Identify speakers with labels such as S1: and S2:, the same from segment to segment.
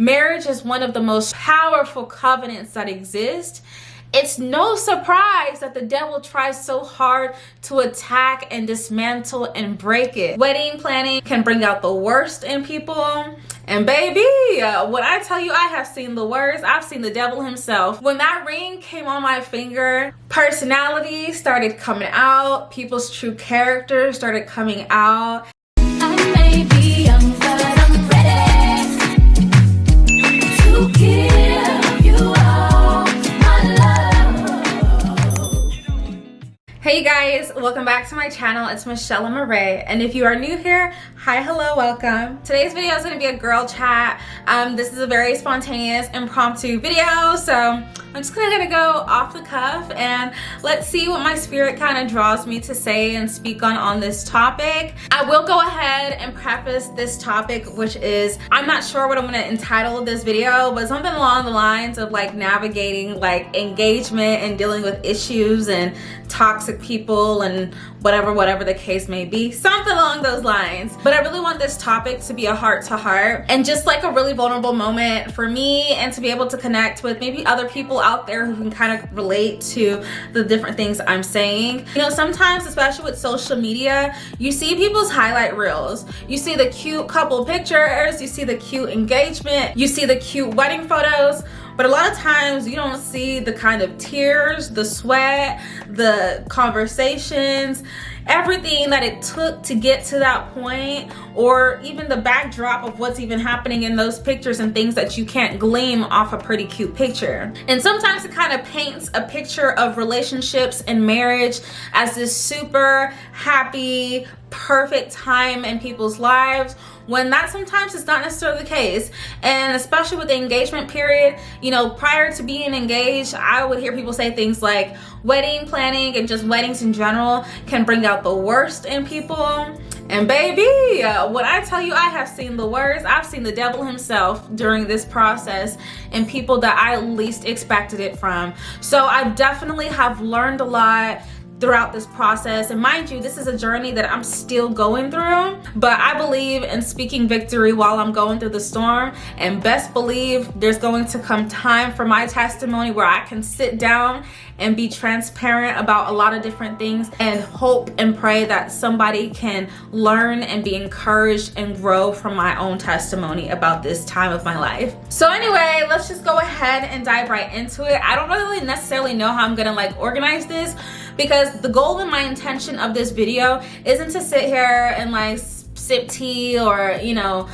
S1: Marriage is one of the most powerful covenants that exist. It's no surprise that the devil tries so hard to attack and dismantle and break it. Wedding planning can bring out the worst in people. And baby, when I tell you I have seen the worst, I've seen the devil himself. When that ring came on my finger, personality started coming out. People's true character started coming out.
S2: I may be young, but I'm ready to give you all my love.
S1: Hey guys, welcome back to my channel. It's michelleamoree, and if you are new here, hi, hello, welcome. Today's video is going to be a girl chat. This is a very spontaneous, impromptu video, so I'm just gonna go off the cuff and let's see what my spirit kind of draws me to say and speak on this topic. I will go ahead and preface this topic, which is, I'm not sure what I'm gonna entitle this video, but something along the lines of like navigating like engagement and dealing with issues and toxic people and whatever the case may be, something along those lines. But I really want this topic to be a heart to heart and just like a really vulnerable moment for me, and to be able to connect with maybe other people out there who can kind of relate to the different things I'm saying. You know, sometimes, especially with social media, you see people's highlight reels. You see the cute couple pictures, you see the cute engagement, you see the cute wedding photos, but a lot of times you don't see the kind of tears, the sweat, the conversations, everything that it took to get to that point, or even the backdrop of what's even happening in those pictures and things that you can't glean off a pretty cute picture. And sometimes it kind of paints a picture of relationships and marriage as this super happy, perfect time in people's lives, when that sometimes is not necessarily the case. And especially with the engagement period, you know, prior to being engaged, I would hear people say things like wedding planning and just weddings in general can bring out the worst in people. And baby, when I tell you I have seen the worst, I've seen the devil himself during this process and people that I least expected it from. So I definitely have learned a lot throughout this process, and mind you, this is a journey that I'm still going through, but I believe in speaking victory while I'm going through the storm, and best believe there's going to come time for my testimony where I can sit down and be transparent about a lot of different things, and hope and pray that somebody can learn and be encouraged and grow from my own testimony about this time of my life. So anyway, let's just go ahead and dive right into it. I don't really necessarily know how I'm gonna like organize this, because the goal and my intention of this video isn't to sit here and like sip tea or, you know,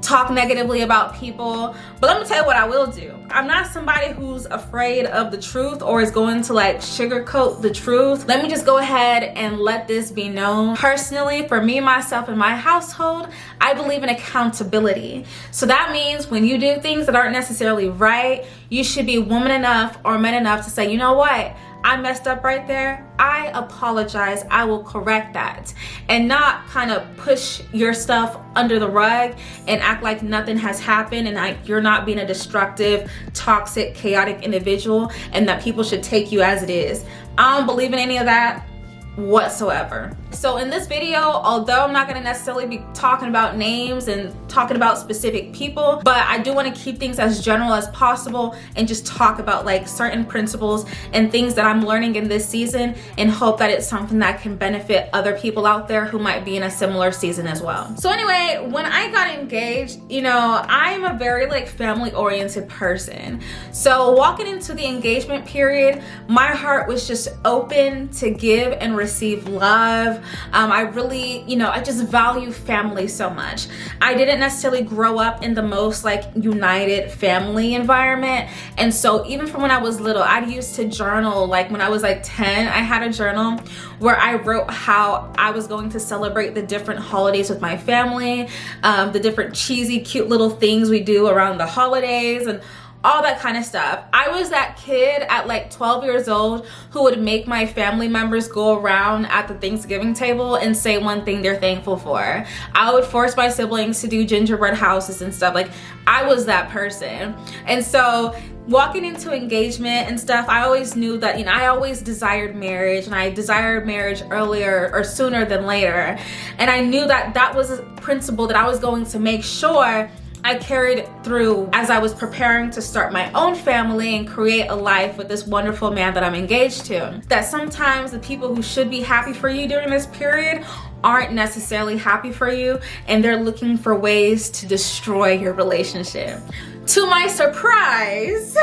S1: talk negatively about people. But let me tell you what I will do. I'm not somebody who's afraid of the truth or is going to like sugarcoat the truth. Let me just go ahead and let this be known. Personally, for me, myself, and my household, I believe in accountability. So that means when you do things that aren't necessarily right, you should be woman enough or man enough to say, you know what? I messed up right there. I apologize. I will correct that. And not kind of push your stuff under the rug and act like nothing has happened and like you're not being a destructive, toxic, chaotic individual and that people should take you as it is. I don't believe in any of that whatsoever. So in this video, although I'm not going to necessarily be talking about names and talking about specific people, but I do want to keep things as general as possible and just talk about like certain principles and things that I'm learning in this season, and hope that it's something that can benefit other people out there who might be in a similar season as well. So anyway, when I got engaged, you know, I'm a very like family oriented person. So walking into the engagement period, my heart was just open to give and receive love. I really, you know, I just value family so much. I didn't necessarily grow up in the most like united family environment. And so even from when I was little, I used to journal. Like when I was like 10, I had a journal where I wrote how I was going to celebrate the different holidays with my family, the different cheesy, cute little things we do around the holidays and all that kind of stuff. I was that kid at like 12 years old who would make my family members go around at the Thanksgiving table and say one thing they're thankful for. I would force my siblings to do gingerbread houses and stuff. Like I was that person. And so walking into engagement and stuff, I always knew that, you know, I always desired marriage, and I desired marriage earlier or sooner than later. And I knew that that was a principle that I was going to make sure I carried through as I was preparing to start my own family and create a life with this wonderful man that I'm engaged to. That sometimes the people who should be happy for you during this period aren't necessarily happy for you, and they're looking for ways to destroy your relationship. To my surprise,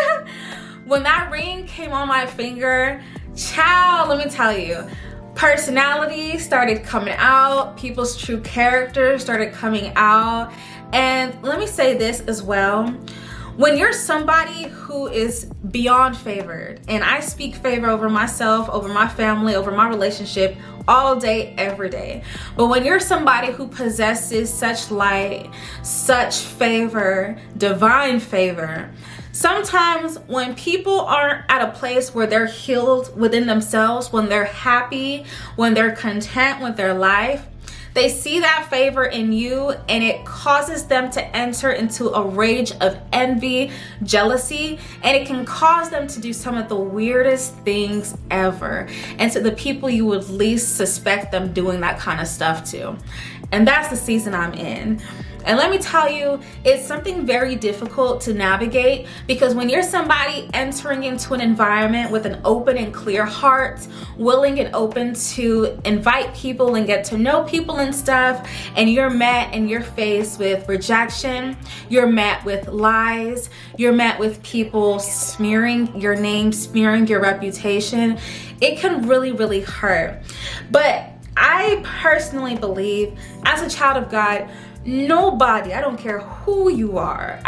S1: when that ring came on my finger, child, let me tell you, personality started coming out, people's true character started coming out. And let me say this as well. When you're somebody who is beyond favored, and I speak favor over myself, over my family, over my relationship all day, every day. But when you're somebody who possesses such light, such favor, divine favor, sometimes when people aren't at a place where they're healed within themselves, when they're happy, when they're content with their life, they see that favor in you, and it causes them to enter into a rage of envy, jealousy, and it can cause them to do some of the weirdest things ever. And to the people you would least suspect them doing that kind of stuff to. And that's the season I'm in. And let me tell you, it's something very difficult to navigate, because when you're somebody entering into an environment with an open and clear heart, willing and open to invite people and get to know people and stuff, and you're met and you're faced with rejection, you're met with lies, you're met with people smearing your name, smearing your reputation, it can really, really hurt. But I personally believe, as a child of God, nobody, I don't care who you are,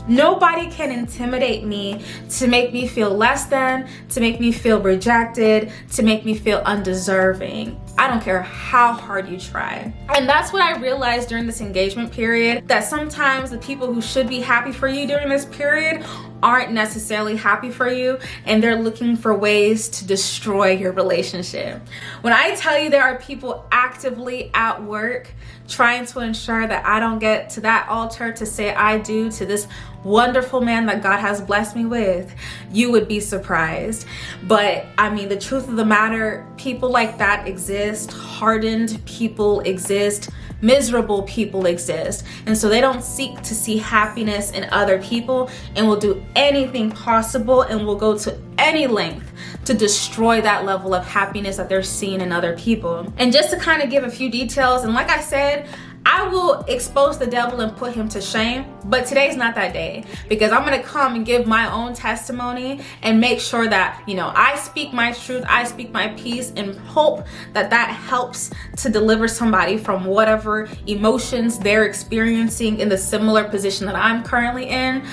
S1: nobody can intimidate me to make me feel less than, to make me feel rejected, to make me feel undeserving. I don't care how hard you try. And that's what I realized during this engagement period, that sometimes the people who should be happy for you during this period aren't necessarily happy for you, and they're looking for ways to destroy your relationship. When I tell you there are people actively at work trying to ensure that I don't get to that altar to say I do to this wonderful man that God has blessed me with, you would be surprised. But I mean, the truth of the matter, people like that exist, hardened people exist, miserable people exist, and so they don't seek to see happiness in other people, and will do anything possible and will go to any length to destroy that level of happiness that they're seeing in other people. And just to kind of give a few details, and like I said, I will expose the devil and put him to shame, but today's not that day, because I'm gonna come and give my own testimony and make sure that, you know, I speak my truth, I speak my peace, and hope that that helps to deliver somebody from whatever emotions they're experiencing in the similar position that I'm currently in.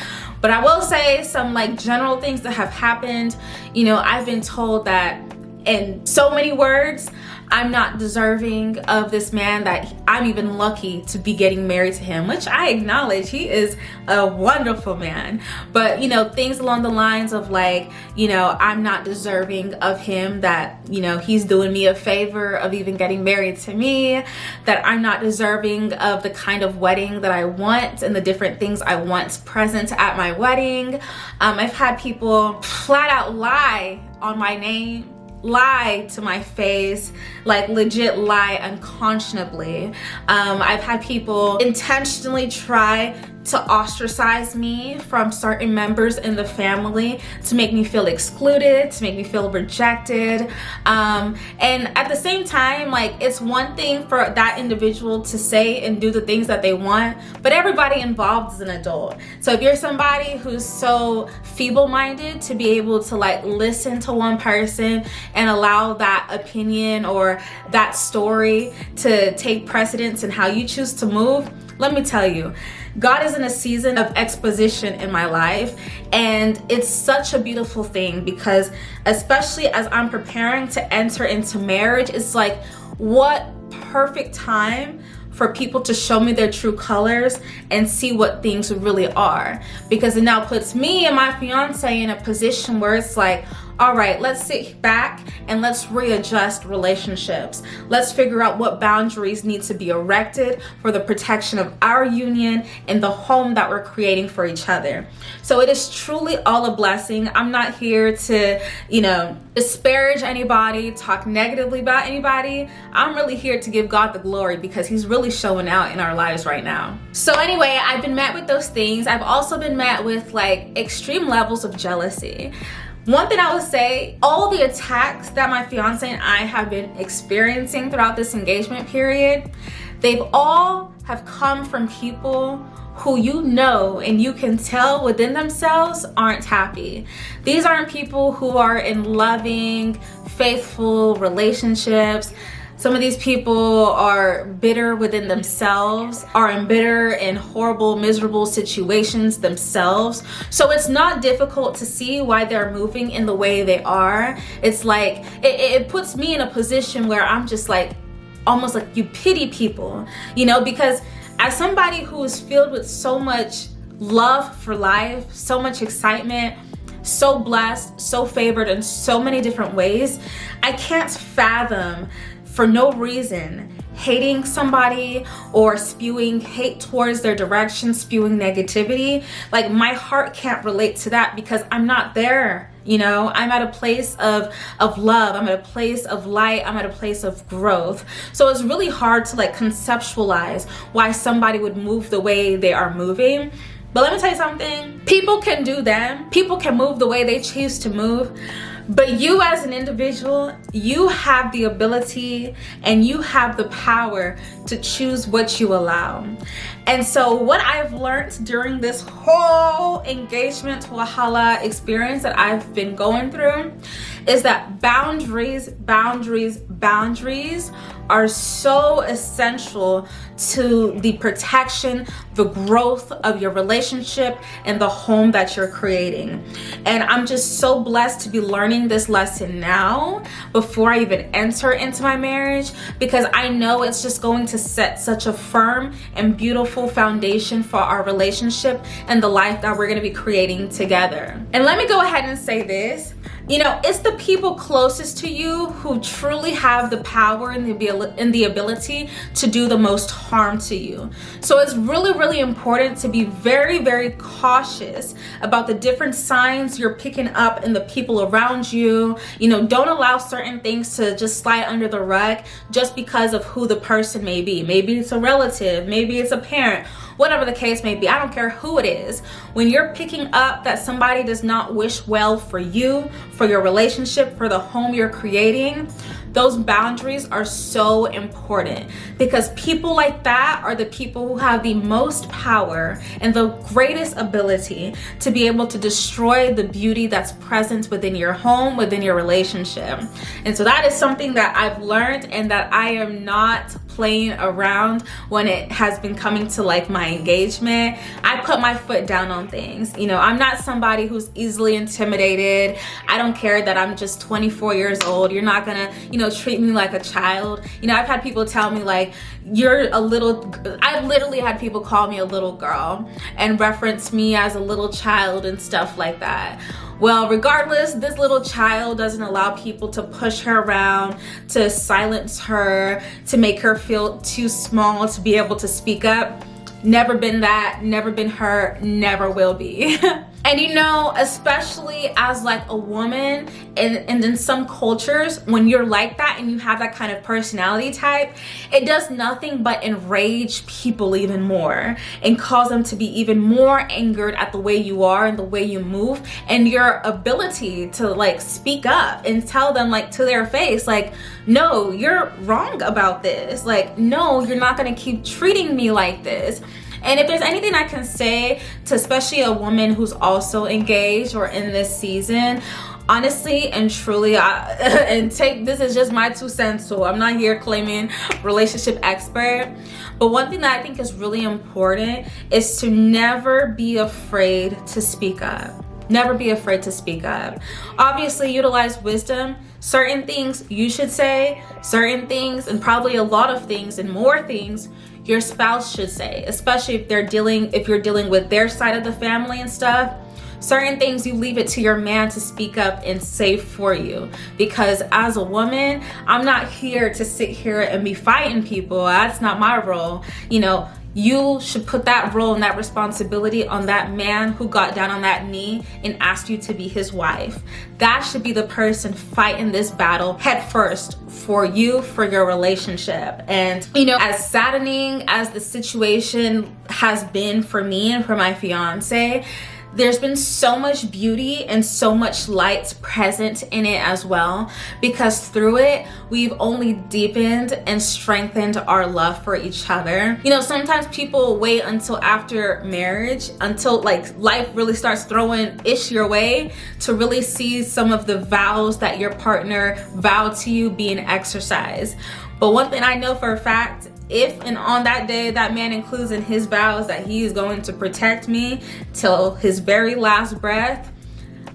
S1: But I will say some like general things that have happened. You know, I've been told that in so many words, I'm not deserving of this man, that I'm even lucky to be getting married to him, which I acknowledge. He is a wonderful man. But, you know, things along the lines of like, you know, I'm not deserving of him, that, you know, he's doing me a favor of even getting married to me, that I'm not deserving of the kind of wedding that I want and the different things I want present at my wedding. I've had people flat out lie on my name, lie to my face, like legit lie unconscionably. I've had people intentionally try to ostracize me from certain members in the family, to make me feel excluded, to make me feel rejected. And at the same time, like, it's one thing for that individual to say and do the things that they want, but everybody involved is an adult. So if you're somebody who's so feeble-minded to be able to like listen to one person and allow that opinion or that story to take precedence in how you choose to move, let me tell you, God is in a season of exposition in my life, and it's such a beautiful thing, because especially as I'm preparing to enter into marriage, it's like, what perfect time for people to show me their true colors and see what things really are, because it now puts me and my fiance in a position where it's like, all right, let's sit back and let's readjust relationships. Let's figure out what boundaries need to be erected for the protection of our union and the home that we're creating for each other. So it is truly all a blessing. I'm not here to, disparage anybody, talk negatively about anybody. I'm really here to give God the glory because he's really showing out in our lives right now. So anyway, I've been met with those things. I've also been met with like extreme levels of jealousy. One thing I would say, all the attacks that my fiance and I have been experiencing throughout this engagement period, they've all have come from people who and you can tell within themselves aren't happy. These aren't people who are in loving, faithful relationships. Some of these people are bitter within themselves, are embittered in horrible, miserable situations themselves. So it's not difficult to see why they're moving in the way they are. It's like, it puts me in a position where I'm just like, almost like you pity people, because as somebody who is filled with so much love for life, so much excitement, so blessed, so favored in so many different ways, I can't fathom for no reason hating somebody or spewing hate towards their direction, spewing negativity. Like, my heart can't relate to that because I'm not there. I'm at a place of love. I'm at a place of light. I'm at a place of growth. So it's really hard to like conceptualize why somebody would move the way they are moving. But let me tell you something. People can do them. People can move the way they choose to move. But you as an individual, you have the ability and you have the power to choose what you allow. And so what I've learned during this whole engagement Wahala experience that I've been going through is that boundaries are so essential to the protection, the growth of your relationship and the home that you're creating. And I'm just so blessed to be learning this lesson now before I even enter into my marriage, because I know it's just going to set such a firm and beautiful foundation for our relationship and the life that we're going to be creating together. And let me go ahead and say this. It's the people closest to you who truly have the power and the ability to do the most harm to you. So it's really, really important to be very, very cautious about the different signs you're picking up in the people around you. Don't allow certain things to just slide under the rug just because of who the person may be. Maybe it's a relative, maybe it's a parent, whatever the case may be. I don't care who it is. When you're picking up that somebody does not wish well for you, for your relationship, for the home you're creating, those boundaries are so important, because people like that are the people who have the most power and the greatest ability to be able to destroy the beauty that's present within your home, within your relationship. And so that is something that I've learned, and that I am not playing around when it has been coming to like my engagement. I put my foot down on things. I'm not somebody who's easily intimidated. I don't care that I'm just 24 years old. You're not gonna, treat me like a child. I've had people tell me like, I've literally had people call me a little girl and reference me as a little child and stuff like that. Well, regardless, this little child doesn't allow people to push her around, to silence her, to make her feel too small to be able to speak up. Never been that, never been her, never will be. And especially as like a woman, and in some cultures, when you're like that and you have that kind of personality type, it does nothing but enrage people even more and cause them to be even more angered at the way you are and the way you move and your ability to like speak up and tell them like to their face, like, no, you're wrong about this. Like, no, you're not gonna keep treating me like this. And if there's anything I can say to especially a woman who's also engaged or in this season, honestly and truly, this is just my 2 cents, so I'm not here claiming relationship expert, but one thing that I think is really important is to never be afraid to speak up. Never be afraid to speak up. Obviously, utilize wisdom. Certain things you should say, certain things, and probably a lot of things and more things your spouse should say, especially if you're dealing with their side of the family and stuff. Certain things you leave it to your man to speak up and say for you, because as a woman, I'm not here to sit here and be fighting people. That's not my role. You know, you should put that role and that responsibility on that man who got down on that knee and asked you to be his wife. That should be the person fighting this battle head first for you, for your relationship. And you know, as saddening as the situation has been for me and for my fiance, there's been so much beauty and so much light present in it as well, because through it we've only deepened and strengthened our love for each other. You know, sometimes people wait until after marriage, until like life really starts throwing ish your way, to really see some of the vows that your partner vowed to you being exercised. But one thing I know for a fact, if and on that day that man includes in his vows that he is going to protect me till his very last breath,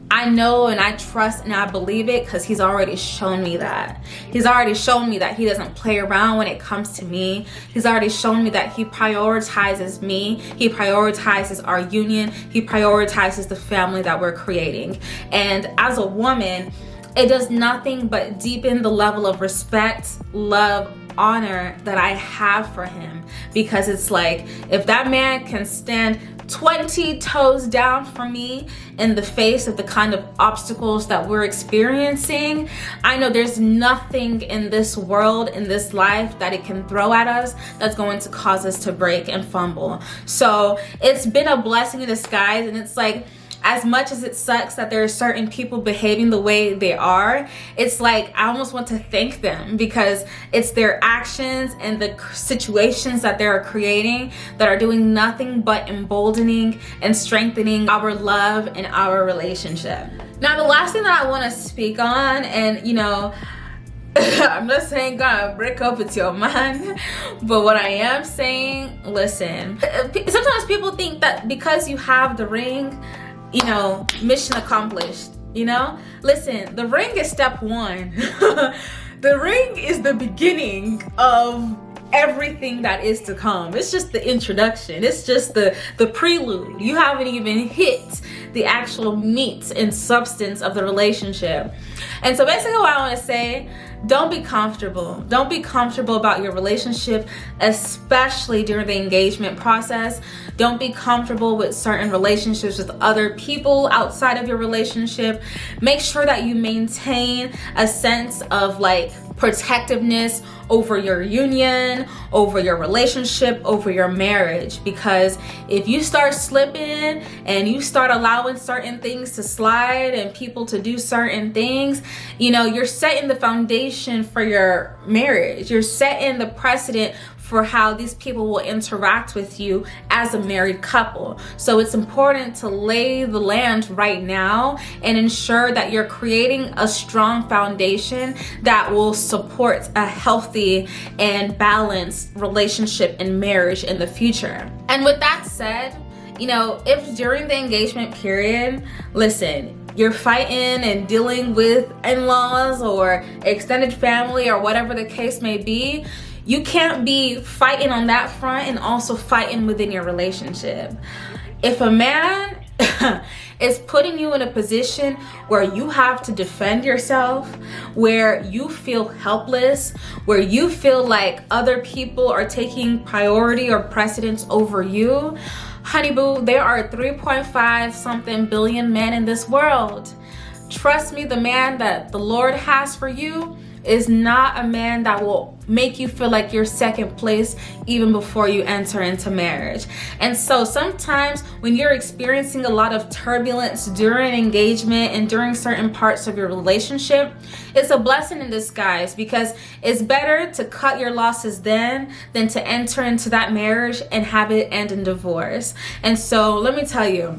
S1: I know and I trust and I believe it, because he's already shown me that. He's already shown me that he doesn't play around when it comes to me. He's already shown me that he prioritizes me. He prioritizes our union. He prioritizes the family that we're creating. And as a woman, it does nothing but deepen the level of respect, love, honor that I have for him, because it's like, if that man can stand 20 toes down for me in the face of the kind of obstacles that we're experiencing, I know there's nothing in this world, in this life, that it can throw at us that's going to cause us to break and fumble. So it's been a blessing in disguise. And it's like, as much as it sucks that there are certain people behaving the way they are, it's like I almost want to thank them, because it's their actions and the situations that they're creating that are doing nothing but emboldening and strengthening our love and our relationship. Now, the last thing that I want to speak on, and you know, I'm not saying God break up with your man, but what I am saying, listen, sometimes people think that because you have the ring, you know, mission accomplished, you know? Listen, the ring is step one. The ring is the beginning of everything that is to come. It's just the introduction. It's just the prelude. You haven't even hit the actual meat and substance of the relationship. And so basically what I want to say, don't be comfortable. Don't be comfortable about your relationship, especially during the engagement process. Don't be comfortable with certain relationships with other people outside of your relationship. Make sure that you maintain a sense of like protectiveness over your union, over your relationship, over your marriage. Because if you start slipping and you start allowing certain things to slide and people to do certain things, you know, you're setting the foundation for your marriage. You're setting the precedent for how these people will interact with you as a married couple. So it's important to lay the land right now and ensure that you're creating a strong foundation that will support a healthy and balanced relationship and marriage in the future. And with that said, you know, if during the engagement period, listen, you're fighting and dealing with in-laws or extended family or whatever the case may be, you can't be fighting on that front and also fighting within your relationship. If a man is putting you in a position where you have to defend yourself, where you feel helpless, where you feel like other people are taking priority or precedence over you, honey boo, there are 3.5 something billion men in this world. Trust me, the man that the Lord has for you is not a man that will make you feel like you're second place even before you enter into marriage. And so sometimes when you're experiencing a lot of turbulence during engagement and during certain parts of your relationship, it's a blessing in disguise, because it's better to cut your losses then than to enter into that marriage and have it end in divorce. And so let me tell you,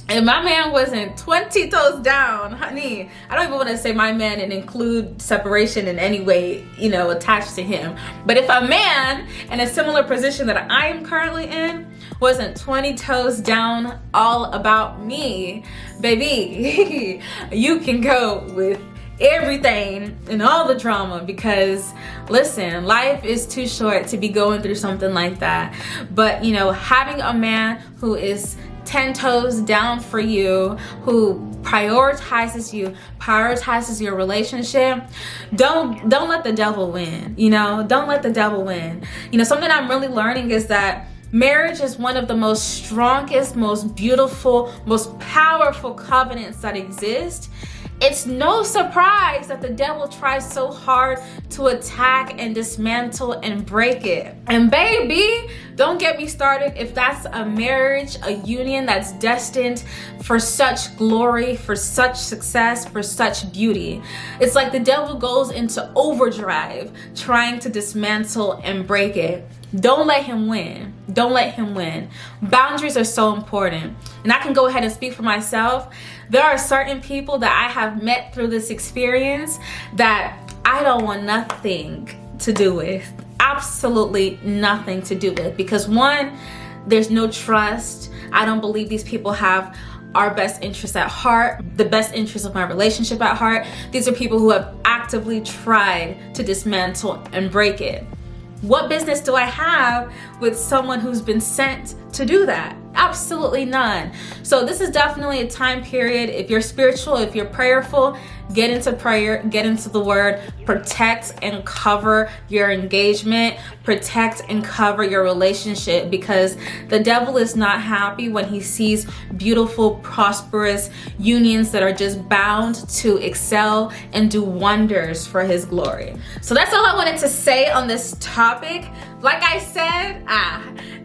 S1: if my man wasn't 20 toes down, honey, I don't even want to say my man and include separation in any way, you know, attached to him. But if a man in a similar position that I am currently in wasn't 20 toes down all about me, baby, you can go with everything and all the drama, because listen, life is too short to be going through something like that. But you know, having a man who is 10 toes down for you, who prioritizes you, prioritizes your relationship, don't let the devil win. You know, don't let the devil win. You know, something I'm really learning is that marriage is one of the most strongest, most beautiful, most powerful covenants that exist. It's no surprise that the devil tries so hard to attack and dismantle and break it. And baby, don't get me started if that's a marriage, a union that's destined for such glory, for such success, for such beauty. It's like the devil goes into overdrive trying to dismantle and break it. Don't let him win. Don't let him win. Boundaries are so important. And I can go ahead and speak for myself. There are certain people that I have met through this experience that I don't want nothing to do with. Absolutely nothing to do with. Because one, there's no trust. I don't believe these people have our best interests at heart, the best interests of my relationship at heart. These are people who have actively tried to dismantle and break it. What business do I have with someone who's been sent to do that? Absolutely none. So this is definitely a time period. If you're spiritual, if you're prayerful, get into prayer, get into the word, protect and cover your engagement, protect and cover your relationship, because the devil is not happy when he sees beautiful, prosperous unions that are just bound to excel and do wonders for his glory. So that's all I wanted to say on this topic. Like I said,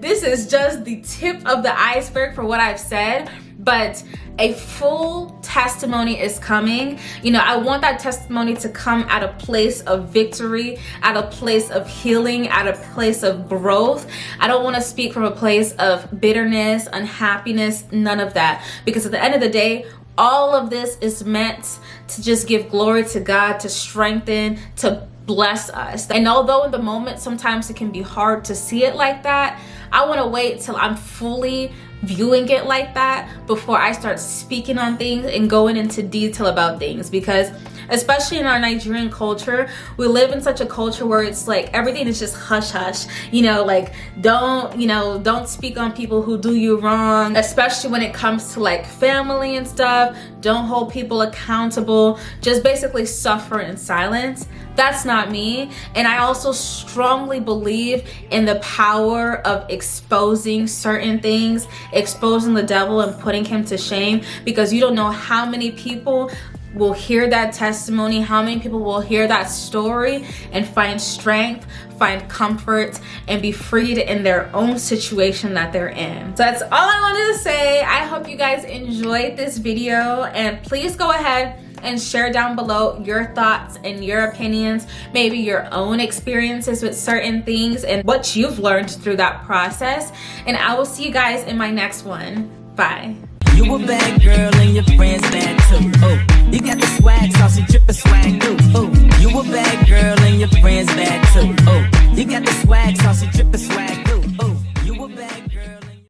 S1: this is just the tip of the iceberg for what I've said, but a full testimony is coming. You know, I want that testimony to come at a place of victory, at a place of healing, at a place of growth. I don't want to speak from a place of bitterness, unhappiness, none of that. Because at the end of the day, all of this is meant to just give glory to God, to strengthen, to bless us. And although in the moment sometimes it can be hard to see it like that, I want to wait till I'm fully viewing it like that before I start speaking on things and going into detail about things. Because especially in our Nigerian culture, we live in such a culture where it's like everything is just hush hush, you know, like don't speak on people who do you wrong, especially when it comes to like family and stuff. Don't hold people accountable, just basically suffer in silence. That's not me. And I also strongly believe in the power of exposing certain things, exposing the devil and putting him to shame, because you don't know how many people will hear that testimony, how many people will hear that story and find strength, find comfort, and be freed in their own situation that they're in. So that's all I wanted to say. I hope you guys enjoyed this video, and please go ahead and share down below your thoughts and your opinions, maybe your own experiences with certain things and what you've learned through that process. And I will see you guys in my next one. Bye.
S3: You a bad girl and your friends bad too. Oh, you got the swag, saucy drippin' swag too. Oh, you a bad girl and your friends bad too. Oh, you got the swag, saucy drippin' swag too. Oh.